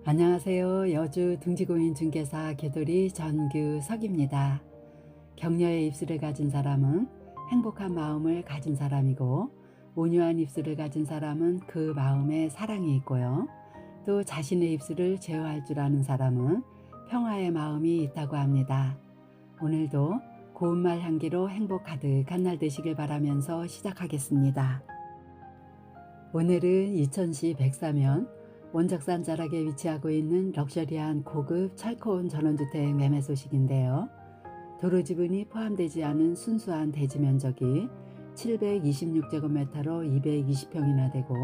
안녕하세요. 여주 둥지고인중개사 개돌이 전규석입니다. 격려의 입술을 가진 사람은 행복한 마음을 가진 사람이고, 온유한 입술을 가진 사람은 그 마음에 사랑이 있고요. 또 자신의 입술을 제어할 줄 아는 사람은 평화의 마음이 있다고 합니다. 오늘도 고운말 향기로 행복 가득한 날 되시길 바라면서 시작하겠습니다. 오늘은 이천시 백사면 원적산 자락에 위치하고 있는 럭셔리한 고급 철코온 전원주택 매매 소식인데요. 도로 지분이 포함되지 않은 순수한 대지 면적이 726제곱미터로 220평이나 되고,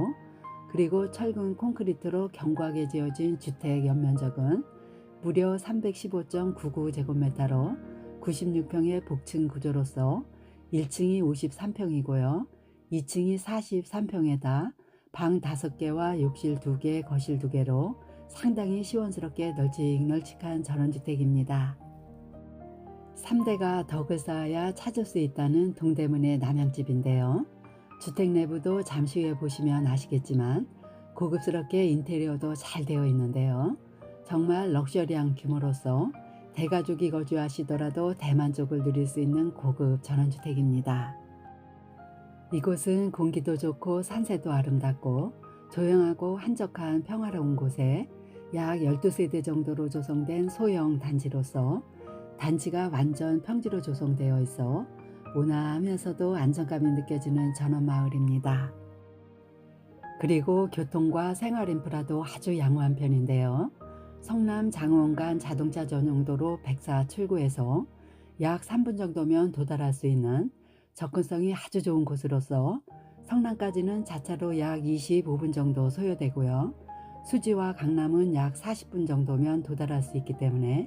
그리고 철근 콘크리트로 견고하게 지어진 주택 연면적은 무려 315.99제곱미터로 96평의 복층 구조로서 1층이 53평이고요. 2층이 43평에다 방 5개와 욕실 2개, 거실 2개로 상당히 시원스럽게 널찍널찍한 전원주택입니다. 3대가 덕을 쌓아야 찾을 수 있다는 동대문의 남양집인데요. 주택 내부도 잠시 후에 보시면 아시겠지만 고급스럽게 인테리어도 잘 되어 있는데요. 정말 럭셔리한 규모로서 대가족이 거주하시더라도 대만족을 누릴 수 있는 고급 전원주택입니다. 이곳은 공기도 좋고 산세도 아름답고 조용하고 한적한 평화로운 곳에 약 12세대 정도로 조성된 소형 단지로서 단지가 완전 평지로 조성되어 있어 온화하면서도 안정감이 느껴지는 전원마을입니다. 그리고 교통과 생활 인프라도 아주 양호한 편인데요. 성남 장원 간 자동차 전용도로 104 출구에서 약 3분 정도면 도달할 수 있는 접근성이 아주 좋은 곳으로서 성남까지는 자차로 약 25분 정도 소요되고요. 수지와 강남은 약 40분 정도면 도달할 수 있기 때문에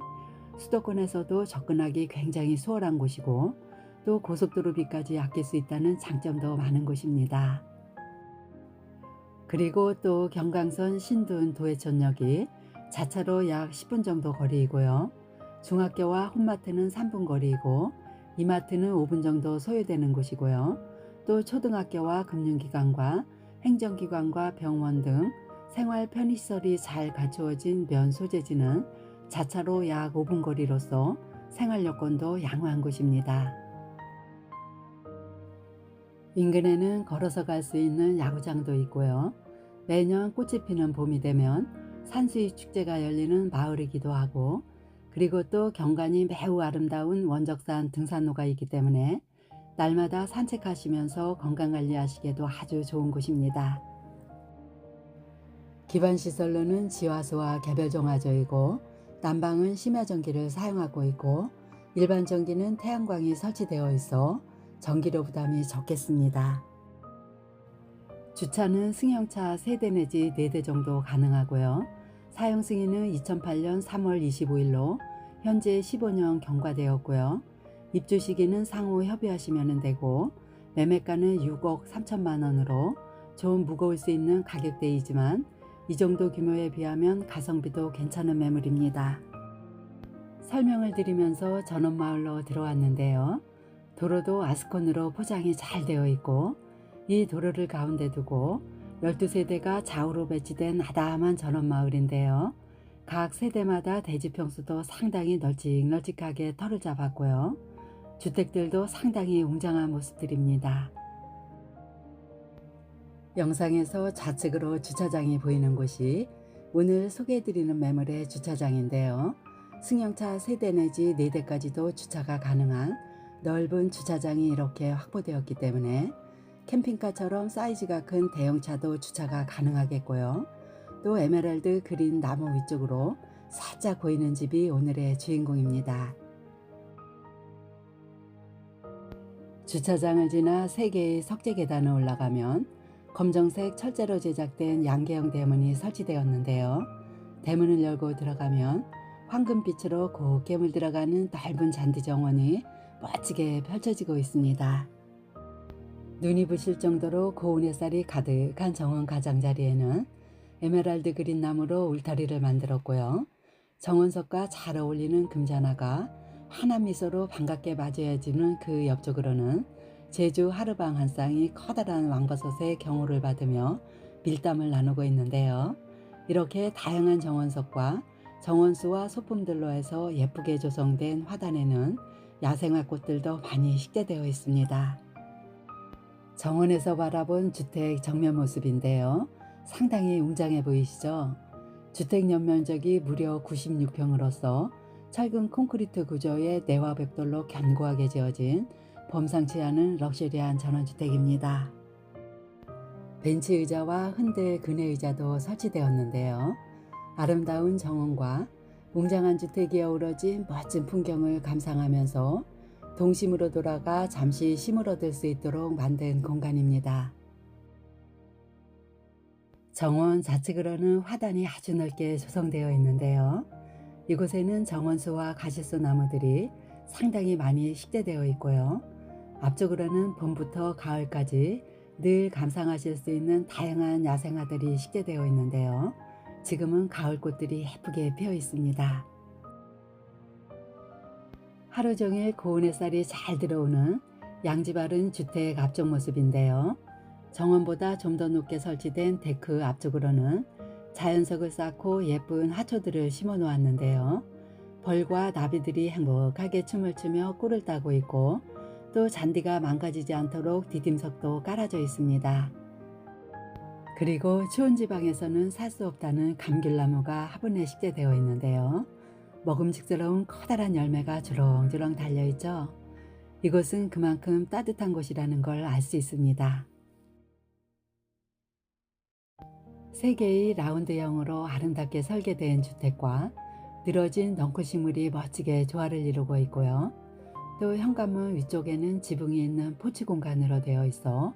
수도권에서도 접근하기 굉장히 수월한 곳이고, 또 고속도로비까지 아낄 수 있다는 장점도 많은 곳입니다. 그리고 또 경강선 신둔 도해천역이 자차로 약 10분 정도 거리이고요. 중학교와 홈마트는 3분 거리이고, 이마트는 5분 정도 소요되는 곳이고요. 또 초등학교와 금융기관과 행정기관과 병원 등 생활 편의시설이 잘 갖추어진 면 소재지는 자차로 약 5분 거리로서 생활 여건도 양호한 곳입니다. 인근에는 걸어서 갈 수 있는 야구장도 있고요. 매년 꽃이 피는 봄이 되면 산수유 축제가 열리는 마을이기도 하고, 그리고 또 경관이 매우 아름다운 원적산 등산로가 있기 때문에 날마다 산책하시면서 건강관리하시기에도 아주 좋은 곳입니다. 기반시설로는 지하수와 개별정화조이고, 난방은 심야전기를 사용하고 있고, 일반 전기는 태양광이 설치되어 있어 전기료 부담이 적겠습니다. 주차는 승용차 3대 내지 4대 정도 가능하고요. 사용 승인은 2008년 3월 25일로 현재 15년 경과되었고요. 입주 시기는 상호 협의하시면 되고, 매매가는 6억 3천만 원으로 좀 무거울 수 있는 가격대이지만 이 정도 규모에 비하면 가성비도 괜찮은 매물입니다. 설명을 드리면서 전원마을로 들어왔는데요. 도로도 아스콘으로 포장이 잘 되어 있고, 이 도로를 가운데 두고 12세대가 좌우로 배치된 아담한 전원마을인데요. 각 세대마다 대지 평수도 상당히 널찍널찍하게 털을 잡았고요. 주택들도 상당히 웅장한 모습들입니다. 영상에서 좌측으로 주차장이 보이는 곳이 오늘 소개해드리는 매물의 주차장인데요. 승용차 3대 내지 4대까지도 주차가 가능한 넓은 주차장이 이렇게 확보되었기 때문에 캠핑카처럼 사이즈가 큰 대형차도 주차가 가능하겠고요. 또 에메랄드 그린 나무 위쪽으로 살짝 보이는 집이 오늘의 주인공입니다. 주차장을 지나 3개의 석재 계단을 올라가면 검정색 철제로 제작된 양계형 대문이 설치되었는데요. 대문을 열고 들어가면 황금빛으로 곱게 물들어가는 넓은 잔디 정원이 멋지게 펼쳐지고 있습니다. 눈이 부실 정도로 고운 햇살이 가득한 정원 가장자리에는 에메랄드 그린 나무로 울타리를 만들었고요. 정원석과 잘 어울리는 금잔화가 환한 미소로 반갑게 맞이해주는 그 옆쪽으로는 제주 하르방 한 쌍이 커다란 왕버섯의 경호를 받으며 밀담을 나누고 있는데요. 이렇게 다양한 정원석과 정원수와 소품들로 해서 예쁘게 조성된 화단에는 야생화 꽃들도 많이 식재되어 있습니다. 정원에서 바라본 주택 정면 모습인데요. 상당히 웅장해 보이시죠? 주택 연면적이 무려 96평으로서 철근 콘크리트 구조의 내화 벽돌로 견고하게 지어진 범상치 않은 럭셔리한 전원주택입니다. 벤치 의자와 흔들 그네 의자도 설치되었는데요. 아름다운 정원과 웅장한 주택이 어우러진 멋진 풍경을 감상하면서 동심으로 돌아가 잠시 쉼을 얻을 수 있도록 만든 공간입니다. 정원 좌측으로는 화단이 아주 넓게 조성되어 있는데요. 이곳에는 정원수와 가시수 나무들이 상당히 많이 식재되어 있고요. 앞쪽으로는 봄부터 가을까지 늘 감상하실 수 있는 다양한 야생화들이 식재되어 있는데요. 지금은 가을꽃들이 예쁘게 피어 있습니다. 하루 종일 고운 햇살이 잘 들어오는 양지바른 주택 앞쪽 모습인데요. 정원보다 좀 더 높게 설치된 데크 앞쪽으로는 자연석을 쌓고 예쁜 하초들을 심어 놓았는데요. 벌과 나비들이 행복하게 춤을 추며 꿀을 따고 있고, 또 잔디가 망가지지 않도록 디딤석도 깔아져 있습니다. 그리고 추운 지방에서는 살 수 없다는 감귤나무가 화분에 식재되어 있는데요. 먹음직스러운 커다란 열매가 주렁주렁 달려있죠. 이곳은 그만큼 따뜻한 곳이라는 걸 알 수 있습니다. 세 개의 라운드형으로 아름답게 설계된 주택과 늘어진 넝쿨식물이 멋지게 조화를 이루고 있고요. 또 현관문 위쪽에는 지붕이 있는 포치 공간으로 되어 있어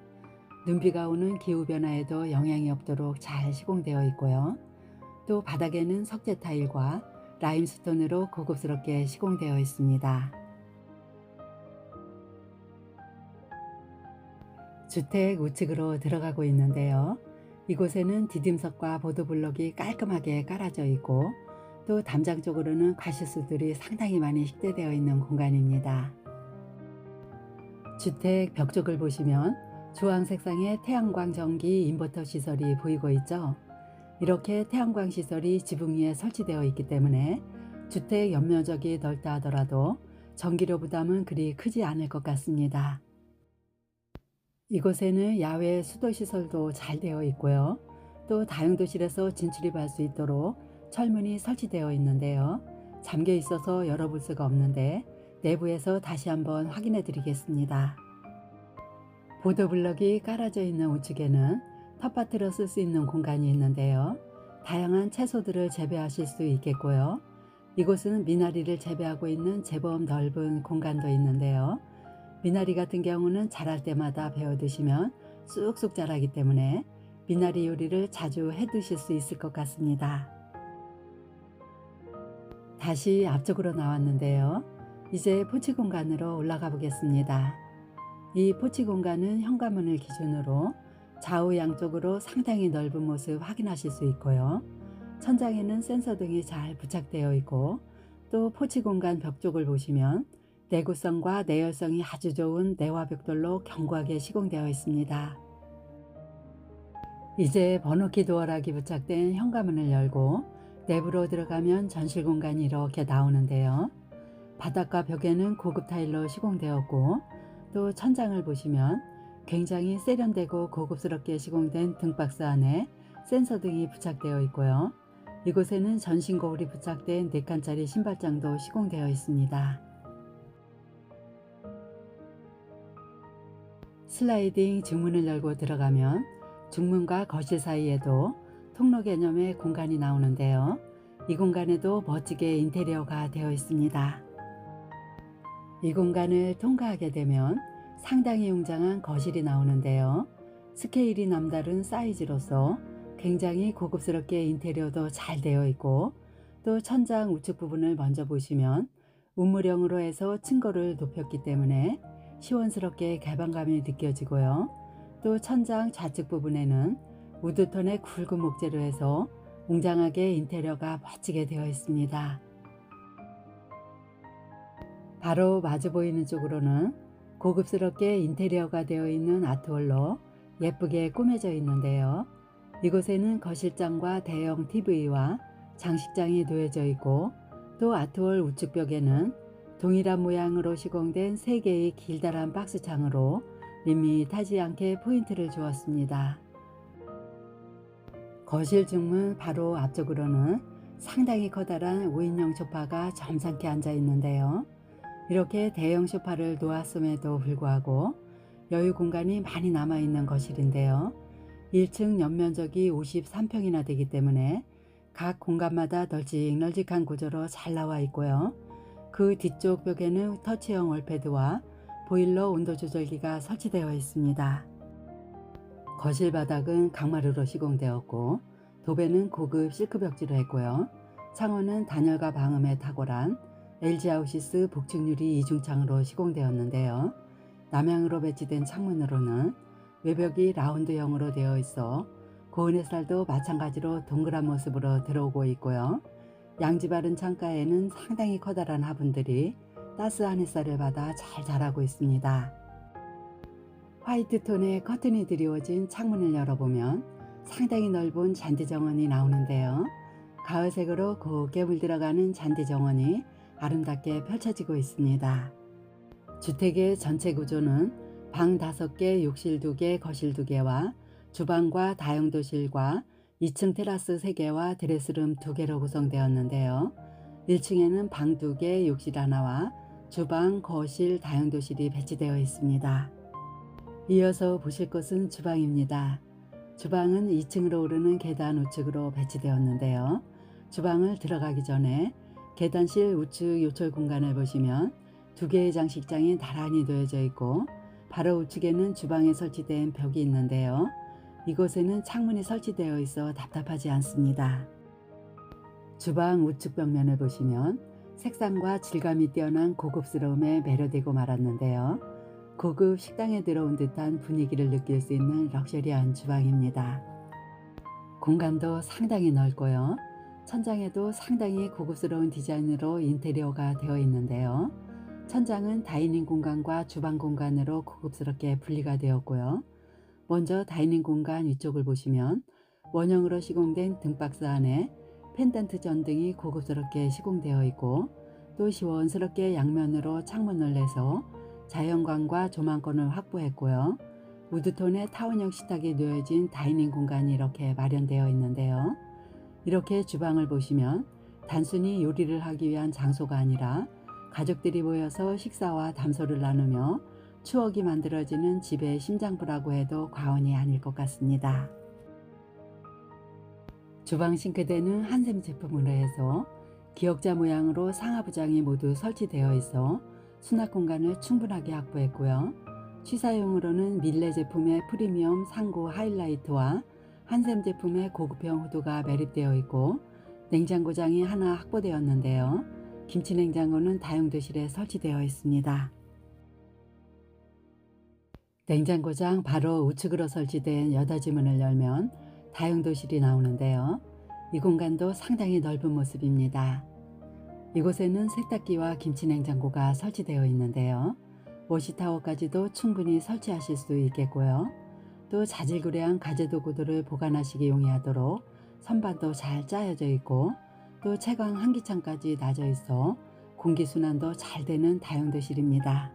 눈비가 오는 기후변화에도 영향이 없도록 잘 시공되어 있고요. 또 바닥에는 석재 타일과 라임스톤으로 고급스럽게 시공되어 있습니다. 주택 우측으로 들어가고 있는데요. 이곳에는 디딤석과 보도블럭이 깔끔하게 깔아져 있고, 또 담장 쪽으로는 가시수들이 상당히 많이 식재되어 있는 공간입니다. 주택 벽 쪽을 보시면 주황 색상의 태양광 전기 인버터 시설이 보이고 있죠. 이렇게 태양광 시설이 지붕 위에 설치되어 있기 때문에 주택 연면적이 넓다 하더라도 전기료 부담은 그리 크지 않을 것 같습니다. 이곳에는 야외 수도 시설도 잘 되어 있고요. 또 다용도실에서 진출입할 수 있도록 철문이 설치되어 있는데요. 잠겨 있어서 열어볼 수가 없는데 내부에서 다시 한번 확인해 드리겠습니다. 보도블럭이 깔아져 있는 우측에는 텃밭으로 쓸 수 있는 공간이 있는데요. 다양한 채소들을 재배하실 수 있겠고요. 이곳은 미나리를 재배하고 있는 제법 넓은 공간도 있는데요. 미나리 같은 경우는 자랄 때마다 베어 드시면 쑥쑥 자라기 때문에 미나리 요리를 자주 해 드실 수 있을 것 같습니다. 다시 앞쪽으로 나왔는데요. 이제 포치 공간으로 올라가 보겠습니다. 이 포치 공간은 현관문을 기준으로 좌우 양쪽으로 상당히 넓은 모습 확인하실 수 있고요. 천장에는 센서 등이 잘 부착되어 있고, 또 포치 공간 벽 쪽을 보시면 내구성과 내열성이 아주 좋은 내화 벽돌로 견고하게 시공되어 있습니다. 이제 번호키 도어락이 부착된 현관문을 열고 내부로 들어가면 전실 공간이 이렇게 나오는데요. 바닥과 벽에는 고급 타일로 시공되었고, 또 천장을 보시면 굉장히 세련되고 고급스럽게 시공된 등박스 안에 센서 등이 부착되어 있고요. 이곳에는 전신 거울이 부착된 4칸짜리 신발장도 시공되어 있습니다. 슬라이딩 중문을 열고 들어가면 중문과 거실 사이에도 통로 개념의 공간이 나오는데요. 이 공간에도 멋지게 인테리어가 되어 있습니다. 이 공간을 통과하게 되면 상당히 웅장한 거실이 나오는데요. 스케일이 남다른 사이즈로서 굉장히 고급스럽게 인테리어도 잘 되어 있고, 또 천장 우측 부분을 먼저 보시면 우물형으로 해서 층고를 높였기 때문에 시원스럽게 개방감이 느껴지고요. 또 천장 좌측 부분에는 우드톤의 굵은 목재로 해서 웅장하게 인테리어가 멋지게 되어 있습니다. 바로 마주 보이는 쪽으로는 고급스럽게 인테리어가 되어 있는 아트홀로 예쁘게 꾸며져 있는데요. 이곳에는 거실장과 대형 TV와 장식장이 놓여져 있고, 또 아트월 우측 벽에는 동일한 모양으로 시공된 3개의 길다란 박스창으로 밋밋하지 않게 포인트를 주었습니다. 거실 중문 바로 앞쪽으로는 상당히 커다란 5인용 소파가 점잖게 앉아 있는데요. 이렇게 대형 소파를 놓았음에도 불구하고 여유 공간이 많이 남아있는 거실인데요. 1층 연면적이 53평이나 되기 때문에 각 공간마다 널찍널찍한 구조로 잘 나와 있고요. 그 뒤쪽 벽에는 터치형 월패드와 보일러 온도 조절기가 설치되어 있습니다. 거실 바닥은 강마루로 시공되었고, 도배는 고급 실크 벽지로 했고요. 창호는 단열과 방음에 탁월한 LG 아우시스 복층유리 이중창으로 시공되었는데요. 남향으로 배치된 창문으로는 외벽이 라운드형으로 되어 있어 고온 햇살도 마찬가지로 동그란 모습으로 들어오고 있고요. 양지바른 창가에는 상당히 커다란 화분들이 따스한 햇살을 받아 잘 자라고 있습니다. 화이트 톤의 커튼이 드리워진 창문을 열어보면 상당히 넓은 잔디 정원이 나오는데요. 가을색으로 곱게 물들어가는 잔디 정원이 아름답게 펼쳐지고 있습니다. 주택의 전체 구조는 방 5개, 욕실 2개, 거실 2개와 주방과 다용도실과 2층 테라스 3개와 드레스룸 2개로 구성되었는데요. 1층에는 방 2개, 욕실 하나와 주방, 거실, 다용도실이 배치되어 있습니다. 이어서 보실 것은 주방입니다. 주방은 2층으로 오르는 계단 우측으로 배치되었는데요. 주방을 들어가기 전에 계단실 우측 요철 공간을 보시면 2개의 장식장이 나란히 놓여져 있고, 바로 우측에는 주방에 설치된 벽이 있는데요. 이곳에는 창문이 설치되어 있어 답답하지 않습니다. 주방 우측 벽면을 보시면 색상과 질감이 뛰어난 고급스러움에 매료되고 말았는데요. 고급 식당에 들어온 듯한 분위기를 느낄 수 있는 럭셔리한 주방입니다. 공간도 상당히 넓고요. 천장에도 상당히 고급스러운 디자인으로 인테리어가 되어 있는데요. 천장은 다이닝 공간과 주방 공간으로 고급스럽게 분리가 되었고요. 먼저 다이닝 공간 위쪽을 보시면 원형으로 시공된 등박스 안에 펜던트 전등이 고급스럽게 시공되어 있고, 또 시원스럽게 양면으로 창문을 내서 자연광과 조망권을 확보했고요. 우드톤의 타원형 식탁이 놓여진 다이닝 공간이 이렇게 마련되어 있는데요. 이렇게 주방을 보시면 단순히 요리를 하기 위한 장소가 아니라 가족들이 모여서 식사와 담소를 나누며 추억이 만들어지는 집의 심장부라고 해도 과언이 아닐 것 같습니다. 주방 싱크대는 한샘 제품으로 해서 기역자 모양으로 상하부장이 모두 설치되어 있어 수납 공간을 충분하게 확보했고요. 취사용으로는 밀레 제품의 프리미엄 상고 하이라이트와 한샘 제품의 고급형 후드가 매립되어 있고, 냉장고장이 하나 확보되었는데요. 김치 냉장고는 다용도실에 설치되어 있습니다. 냉장고장 바로 우측으로 설치된 여닫이 문을 열면 다용도실이 나오는데요. 이 공간도 상당히 넓은 모습입니다. 이곳에는 세탁기와 김치 냉장고가 설치되어 있는데요. 워시타워까지도 충분히 설치하실 수 있겠고요. 또 자질구레한 가재도구들을 보관하시기 용이하도록 선반도 잘 짜여져 있고, 또 채광 환기창까지 놔져 있어 공기순환도 잘 되는 다용도실입니다.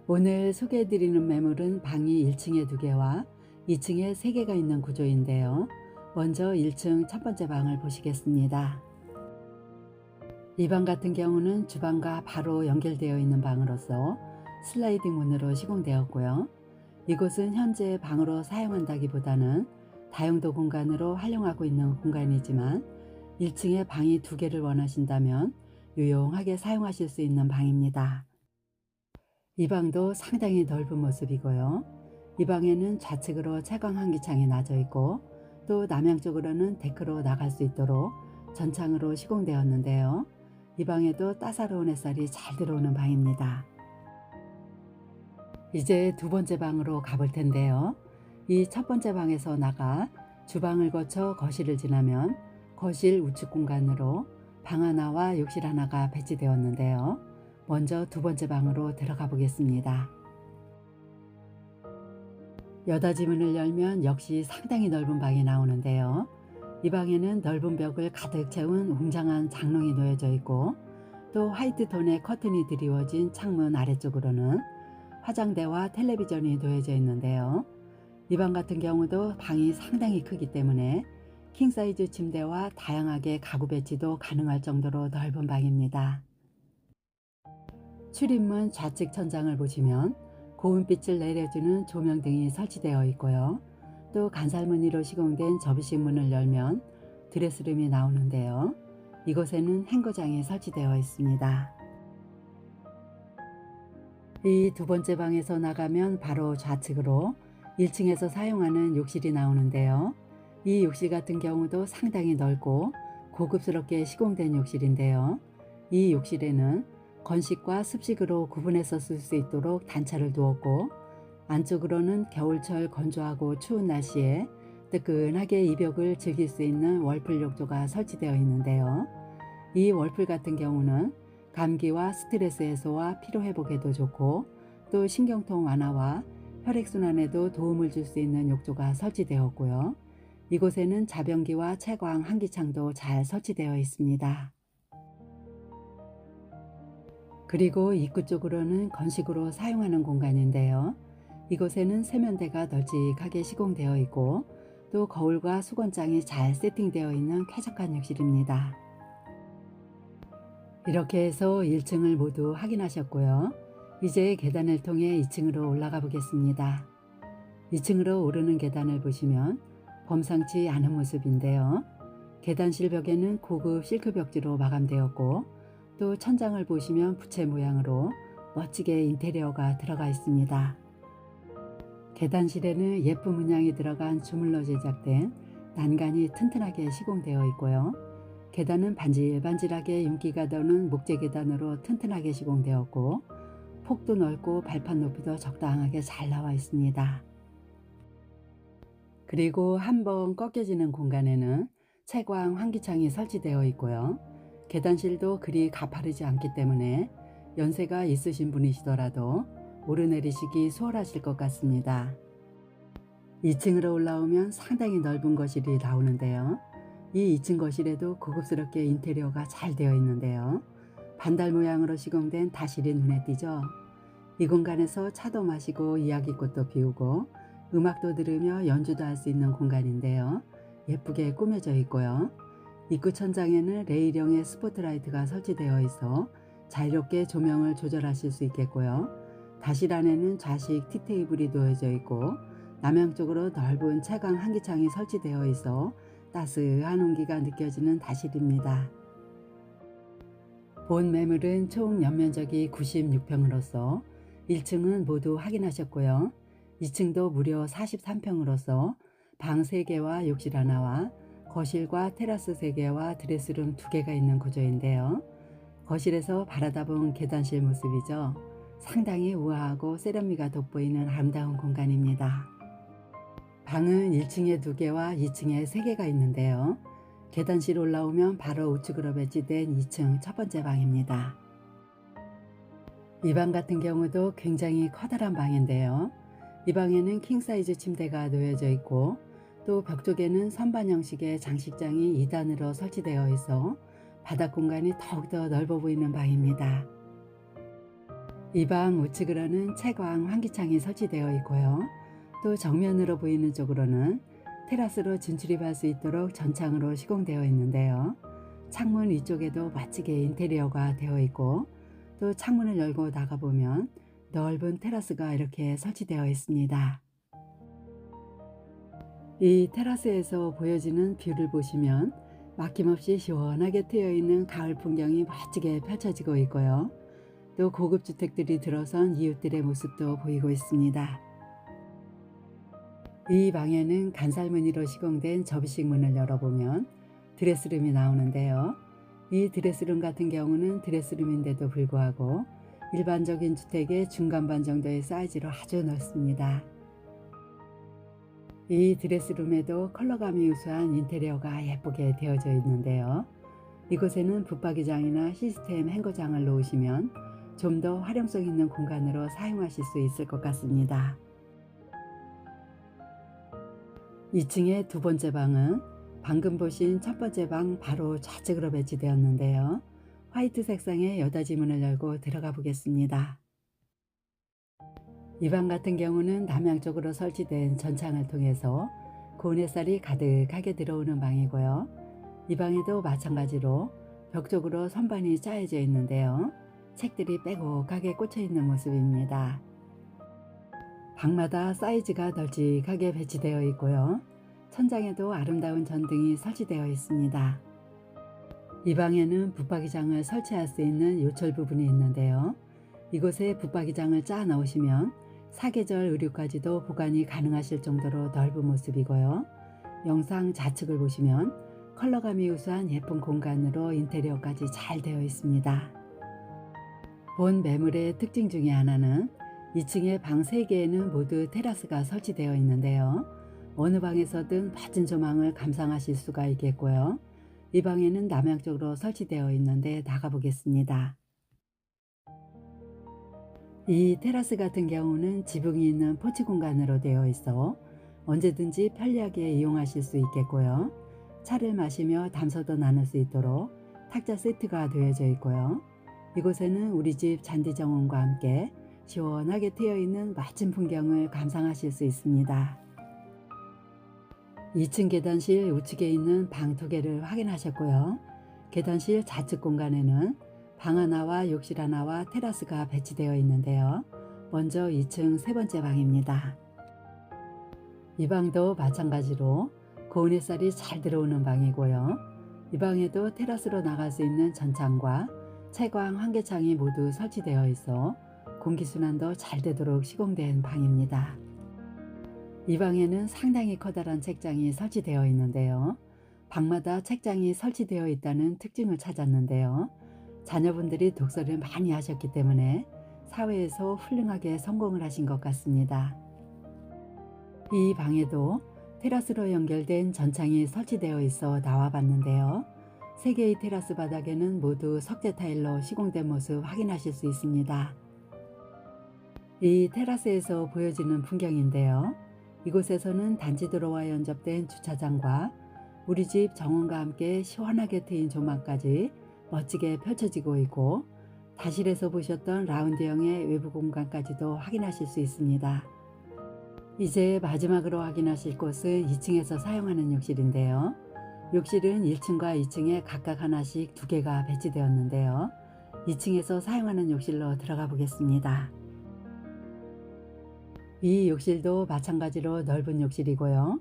오늘 소개해드리는 매물은 방이 1층에 2개와 2층에 3개가 있는 구조인데요. 먼저 1층 첫 번째 방을 보시겠습니다. 이 방 같은 경우는 주방과 바로 연결되어 있는 방으로서 슬라이딩 문으로 시공되었고요. 이곳은 현재 방으로 사용한다기보다는 다용도 공간으로 활용하고 있는 공간이지만 1층에 방이 2개를 원하신다면 유용하게 사용하실 수 있는 방입니다. 이 방도 상당히 넓은 모습이고요. 이 방에는 좌측으로 채광 환기창이 놔져 있고, 또 남향 쪽으로는 데크로 나갈 수 있도록 전창으로 시공되었는데요. 이 방에도 따사로운 햇살이 잘 들어오는 방입니다. 이제 두 번째 방으로 가볼 텐데요. 이 첫 번째 방에서 나가 주방을 거쳐 거실을 지나면 거실 우측 공간으로 방 하나와 욕실 하나가 배치되었는데요. 먼저 두 번째 방으로 들어가 보겠습니다. 여닫이 문을 열면 역시 상당히 넓은 방이 나오는데요. 이 방에는 넓은 벽을 가득 채운 웅장한 장롱이 놓여져 있고, 또 화이트 톤의 커튼이 드리워진 창문 아래쪽으로는 화장대와 텔레비전이 놓여져 있는데요. 이 방 같은 경우도 방이 상당히 크기 때문에 킹사이즈 침대와 다양하게 가구 배치도 가능할 정도로 넓은 방입니다. 출입문 좌측 천장을 보시면 고온빛을 내려주는 조명등이 설치되어 있고요. 또 간살무늬로 시공된 접이식 문을 열면 드레스룸이 나오는데요. 이곳에는 행거장이 설치되어 있습니다. 이 두 번째 방에서 나가면 바로 좌측으로 1층에서 사용하는 욕실이 나오는데요. 이 욕실 같은 경우도 상당히 넓고 고급스럽게 시공된 욕실인데요. 이 욕실에는 건식과 습식으로 구분해서 쓸 수 있도록 단차를 두었고, 안쪽으로는 겨울철 건조하고 추운 날씨에 뜨끈하게 이벽을 즐길 수 있는 월풀 욕조가 설치되어 있는데요. 이 월풀 같은 경우는 감기와 스트레스 해소와 피로 회복에도 좋고, 또 신경통 완화와 혈액순환에도 도움을 줄 수 있는 욕조가 설치되었고요. 이곳에는 자변기와 채광 환기창도 잘 설치되어 있습니다. 그리고 입구 쪽으로는 건식으로 사용하는 공간인데요. 이곳에는 세면대가 널찍하게 시공되어 있고, 또 거울과 수건장이 잘 세팅되어 있는 쾌적한 욕실입니다. 이렇게 해서 1층을 모두 확인하셨고요. 이제 계단을 통해 2층으로 올라가 보겠습니다. 2층으로 오르는 계단을 보시면 범상치 않은 모습인데요. 계단실 벽에는 고급 실크 벽지로 마감되었고, 또 천장을 보시면 부채 모양으로 멋지게 인테리어가 들어가 있습니다. 계단실에는 예쁜 문양이 들어간 주물러 제작된 난간이 튼튼하게 시공되어 있고요. 계단은 반질반질하게 윤기가 도는 목재 계단으로 튼튼하게 시공되었고, 폭도 넓고 발판 높이도 적당하게 잘 나와 있습니다. 그리고 한번 꺾여지는 공간에는 채광 환기창이 설치되어 있고요. 계단실도 그리 가파르지 않기 때문에 연세가 있으신 분이시더라도 오르내리시기 수월하실 것 같습니다. 2층으로 올라오면 상당히 넓은 거실이 나오는데요. 이 2층 거실에도 고급스럽게 인테리어가 잘 되어 있는데요. 반달 모양으로 시공된 다실이 눈에 띄죠. 이 공간에서 차도 마시고 이야기꽃도 피우고 음악도 들으며 연주도 할 수 있는 공간인데요. 예쁘게 꾸며져 있고요. 입구 천장에는 레일형의 스포트라이트가 설치되어 있어 자유롭게 조명을 조절하실 수 있겠고요. 다실 안에는 좌식 티테이블이 놓여져 있고, 남향쪽으로 넓은 채광 환기창이 설치되어 있어 따스한 온기가 느껴지는 다실입니다. 본 매물은 총 연면적이 96평으로서 1층은 모두 확인하셨고요. 2층도 무려 43평으로서 방 3개와 욕실 하나와 거실과 테라스 3개와 드레스룸 2개가 있는 구조인데요. 거실에서 바라다 본 계단실 모습이죠. 상당히 우아하고 세련미가 돋보이는 아름다운 공간입니다. 방은 1층에 2개와 2층에 3개가 있는데요. 계단실 올라오면 바로 우측으로 배치된 2층 첫 번째 방입니다. 이 방 같은 경우도 굉장히 커다란 방인데요. 이 방에는 킹사이즈 침대가 놓여져 있고, 또 벽 쪽에는 선반 형식의 장식장이 2단으로 설치되어 있어 바닥 공간이 더욱더 넓어 보이는 방입니다. 이 방 우측으로는 채광 환기창이 설치되어 있고요. 또 정면으로 보이는 쪽으로는 테라스로 진출입할 수 있도록 전창으로 시공되어 있는데요. 창문 위쪽에도 멋지게 인테리어가 되어 있고, 또 창문을 열고 나가보면 넓은 테라스가 이렇게 설치되어 있습니다. 이 테라스에서 보여지는 뷰를 보시면 막힘없이 시원하게 트여있는 가을 풍경이 멋지게 펼쳐지고 있고요. 또 고급 주택들이 들어선 이웃들의 모습도 보이고 있습니다. 이 방에는 간살무늬로 시공된 접이식 문을 열어보면 드레스룸이 나오는데요. 이 드레스룸 같은 경우는 드레스룸인데도 불구하고 일반적인 주택의 중간반 정도의 사이즈로 아주 넓습니다. 이 드레스룸에도 컬러감이 우수한 인테리어가 예쁘게 되어져 있는데요. 이곳에는 붙박이장이나 시스템 행거장을 놓으시면 좀 더 활용성 있는 공간으로 사용하실 수 있을 것 같습니다. 2층의 두 번째 방은 방금 보신 첫 번째 방 바로 좌측으로 배치되었는데요. 화이트 색상의 여닫이 문을 열고 들어가 보겠습니다. 이 방 같은 경우는 남향 쪽으로 설치된 전창을 통해서 고운 햇살이 가득하게 들어오는 방이고요. 이 방에도 마찬가지로 벽 쪽으로 선반이 짜여져 있는데요. 책들이 빼곡하게 꽂혀 있는 모습입니다. 방마다 사이즈가 널찍하게 배치되어 있고요. 천장에도 아름다운 전등이 설치되어 있습니다. 이 방에는 붙박이장을 설치할 수 있는 요철 부분이 있는데요. 이곳에 붙박이장을 짜 넣으시면 사계절 의류까지도 보관이 가능하실 정도로 넓은 모습이고요. 영상 좌측을 보시면 컬러감이 우수한 예쁜 공간으로 인테리어까지 잘 되어 있습니다. 본 매물의 특징 중에 하나는 2층의 방 3개에는 모두 테라스가 설치되어 있는데요. 어느 방에서든 받은 조망을 감상하실 수가 있겠고요. 이 방에는 남향 쪽으로 설치되어 있는데 나가 보겠습니다. 이 테라스 같은 경우는 지붕이 있는 포치 공간으로 되어 있어 언제든지 편리하게 이용하실 수 있겠고요. 차를 마시며 담소도 나눌 수 있도록 탁자 세트가 되어져 있고요. 이곳에는 우리 집 잔디 정원과 함께 시원하게 트여 있는 멋진 풍경을 감상하실 수 있습니다. 2층 계단실 우측에 있는 방 2개를 확인하셨고요. 계단실 좌측 공간에는 방 하나와 욕실 하나와 테라스가 배치되어 있는데요. 먼저 2층 세 번째 방입니다. 이 방도 마찬가지로 고운 햇살이 잘 들어오는 방이고요. 이 방에도 테라스로 나갈 수 있는 전창과 채광 환기창이 모두 설치되어 있어 공기순환도 잘 되도록 시공된 방입니다. 이 방에는 상당히 커다란 책장이 설치되어 있는데요. 방마다 책장이 설치되어 있다는 특징을 찾았는데요. 자녀분들이 독서를 많이 하셨기 때문에 사회에서 훌륭하게 성공을 하신 것 같습니다. 이 방에도 테라스로 연결된 전창이 설치되어 있어 나와봤는데요. 3개의 테라스 바닥에는 모두 석재 타일로 시공된 모습 확인하실 수 있습니다. 이 테라스에서 보여지는 풍경인데요. 이곳에서는 단지도로와 연접된 주차장과 우리 집 정원과 함께 시원하게 트인 조망까지 멋지게 펼쳐지고 있고 다실에서 보셨던 라운드형의 외부 공간까지도 확인하실 수 있습니다. 이제 마지막으로 확인하실 곳은 2층에서 사용하는 욕실인데요. 욕실은 1층과 2층에 각각 하나씩 2개가 배치되었는데요. 2층에서 사용하는 욕실로 들어가 보겠습니다. 이 욕실도 마찬가지로 넓은 욕실이고요.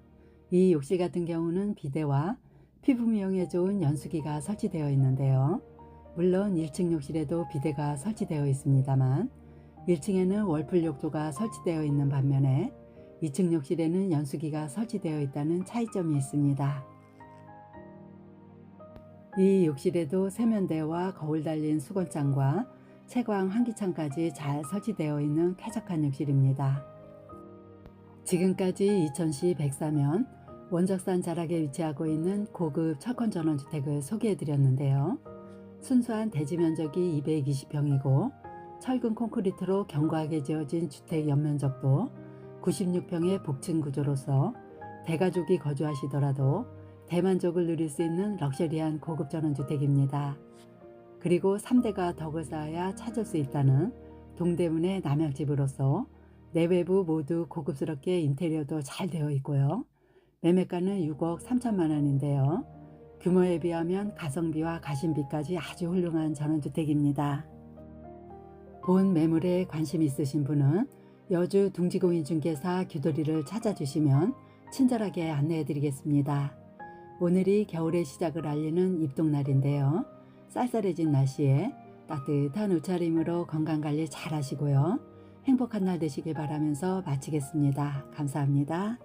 이 욕실 같은 경우는 비데와 피부 미용에 좋은 연수기가 설치되어 있는데요. 물론 1층 욕실에도 비데가 설치되어 있습니다만 1층에는 월풀 욕조가 설치되어 있는 반면에 2층 욕실에는 연수기가 설치되어 있다는 차이점이 있습니다. 이 욕실에도 세면대와 거울 달린 수건장과 채광 환기창까지 잘 설치되어 있는 쾌적한 욕실입니다. 지금까지 이천시 백사면 원적산 자락에 위치하고 있는 고급 철권 전원주택을 소개해 드렸는데요. 순수한 대지 면적이 220평이고 철근 콘크리트로 견고하게 지어진 주택 연면적도 96평의 복층 구조로서 대가족이 거주하시더라도 대만족을 누릴 수 있는 럭셔리한 고급 전원주택입니다. 그리고 3대가 덕을 쌓아야 찾을 수 있다는 동대문의 남양집으로서 내외부 모두 고급스럽게 인테리어도 잘 되어 있고요. 매매가는 6억 3천만 원인데요. 규모에 비하면 가성비와 가심비까지 아주 훌륭한 전원주택입니다. 본 매물에 관심 있으신 분은 여주 둥지공인중개사 규도리를 찾아주시면 친절하게 안내해 드리겠습니다. 오늘이 겨울의 시작을 알리는 입동날인데요. 쌀쌀해진 날씨에 따뜻한 옷차림으로 건강관리 잘 하시고요. 행복한 날 되시길 바라면서 마치겠습니다. 감사합니다.